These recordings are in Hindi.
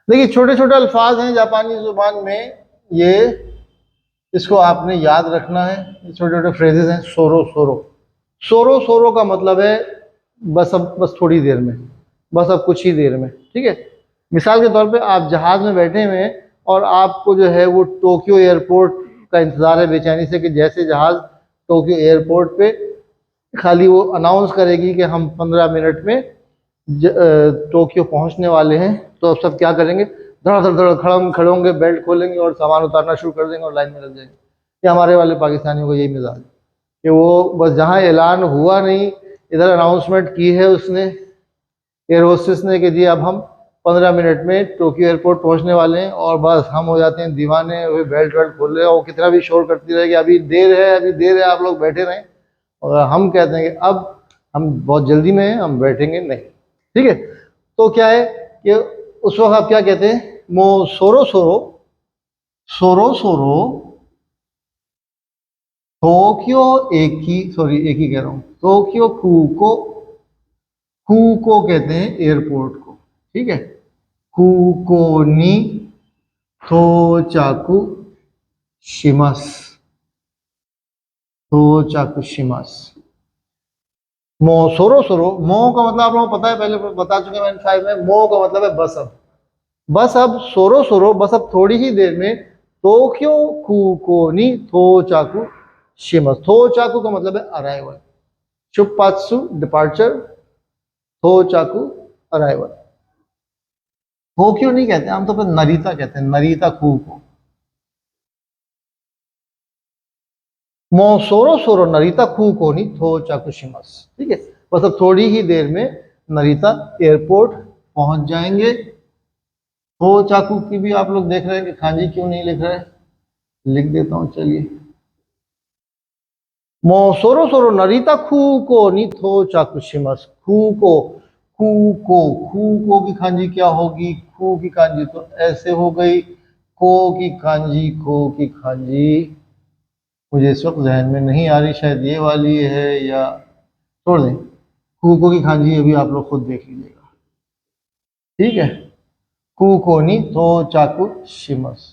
देखिए छोटे छोटे अल्फाज हैं जापानी जुबान में, ये इसको आपने याद रखना है। ये छोटे छोटे फ्रेजेस हैं। सोरो सोरो, सोरो सोरो का मतलब है बस अब, बस थोड़ी देर में, बस अब कुछ ही देर में। ठीक है, मिसाल के तौर पे आप जहाज में बैठे हुए हैं और आपको जो है वो टोक्यो एयरपोर्ट का इंतजार है बेचैनी से कि जैसे जहाज टोक्यो एयरपोर्ट पे खाली वो अनाउंस करेगी कि हम 15 मिनट में टोक्यो पहुंचने वाले हैं, तो अब सब क्या करेंगे, धड़ धड़ धड़ खड़े होंगे, बेल्ट खोलेंगे और सामान उतारना शुरू कर देंगे और लाइन में लग जाएंगे। ये हमारे वाले पाकिस्तानियों का यही मिजाज है कि वो बस जहाँ ऐलान हुआ नहीं, इधर अनाउंसमेंट की है उसने, एयर होस्टेस ने, कि जी अब हम 15 मिनट में टोक्यो एयरपोर्ट पहुंचने वाले हैं, और बस हम हो जाते हैं दीवाने, वही बेल्ट वेल्ट खोल रहे हैं, वो कितना भी शोर करती रहेगी, अभी देर है अभी देर है, आप लोग बैठे रहें। और हम कहते हैं कि अब हम बहुत जल्दी में हैं, हम बैठेंगे नहीं। ठीक है, तो क्या है कि उस वक्त आप क्या कहते हैं, मो सोरो सोरो, सोरो सोरो टोक्यो एकी, सॉरी एक ही कह रहा हूं, टोक्यो कुको, कुको कहते हैं एयरपोर्ट को। ठीक है, कुको नी तोचाकु शिमस, तोचाकु शिमस। मो सोरो सोरो, मो का मतलब आप लोगों को पता है, पहले बता चुके हैं मैंने 5 में। मो का मतलब है बस अब, बस अब सोरो सोरो, बस अब थोड़ी ही देर में टोक्यो कुकोनी तोचाकु शिमस। तोचाकु का मतलब है अराइवल, शुपात्सु डिपार्चर, तोचाकु अराइवल। टोक्यो नहीं कहते आमतौर पर, नरीता कहते हैं, नरीता कुको। मो सोरो सोरो नरीता कुकोनी तोचाकु शिमस। ठीक है, बस अब थोड़ी ही देर में नरीता एयरपोर्ट पहुंच जाएंगे। तो चाकू की भी आप लोग देख रहे हैं कि खांजी क्यों नहीं लिख रहे, लिख देता हूं चलिए। मो सोरो सोरो नरीता खूको नी थो चाकू शिमस। खूको, खूको, खूको की खांजी क्या होगी, खू की खांजी तो ऐसे हो गई, को की खांजी, को की खांजी मुझे इस वक्त जहन में नहीं आ रही, शायद ये वाली है या छोड़ दें, खूको की खांजी अभी आप लोग खुद देख लीजिएगा। ठीक है, कुकोनी तो चाकू शिमस।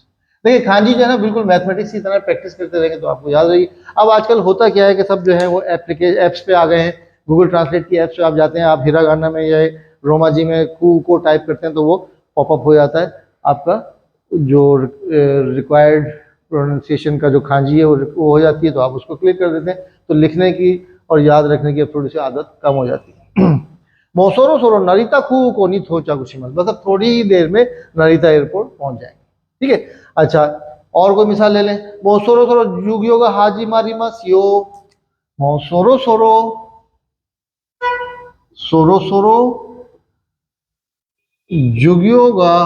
देखिए खांजी जो है ना, बिल्कुल मैथमेटिक्स की तरह प्रैक्टिस करते रहेंगे तो आपको याद रहेगी। अब आजकल होता क्या है कि सब जो है वो एप्स पे आ गए हैं, गूगल ट्रांसलेट की एप्स पे आप जाते हैं, आप हिरागाना में या रोमा जी में कू को टाइप करते हैं तो वो पॉपअप हो जाता है, आपका जो रिक्वायर्ड प्रोनाउंसिएशन का जो खांजी है वो हो जाती है, तो आप उसको क्लिक कर देते हैं, तो लिखने की और याद रखने की थोड़ी सी आदत कम हो जाती है। मोसोरो सोरो नरिता को नी थोचा कुशिमस, बस अब थोड़ी ही देर में नरिता एयरपोर्ट पहुंच जाएंगे। ठीक है, अच्छा और कोई मिसाल ले लें। मोसोरो सोरो युगियो का हाजी मारी मस यो, मोसोरो सोरो, सोरो सोरो युगियो का,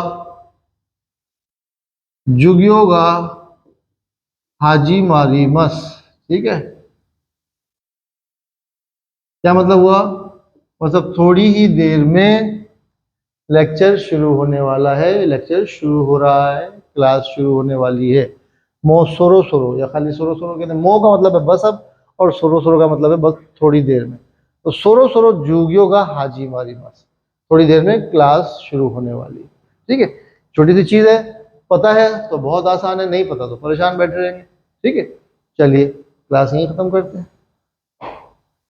युगियो का हाजी मारी मस। ठीक है, क्या मतलब हुआ, मतलब थोड़ी ही देर में लेक्चर शुरू होने वाला है, लेक्चर शुरू हो रहा है, क्लास शुरू होने वाली है। मो सोरो सोरो या खाली सोरो सोरो कहते हैं। मो का मतलब है बस अब, और सोरो सोरो का मतलब है बस थोड़ी देर में। तो सोरो सोरो जूगियो का हाजी मारी मस, थोड़ी देर में क्लास शुरू होने वाली है। ठीक है, छोटी सी चीज है, पता है तो बहुत आसान है, नहीं पता तो परेशान बैठे रहेंगे। ठीक है, चलिए क्लास यहीं खत्म करते हैं।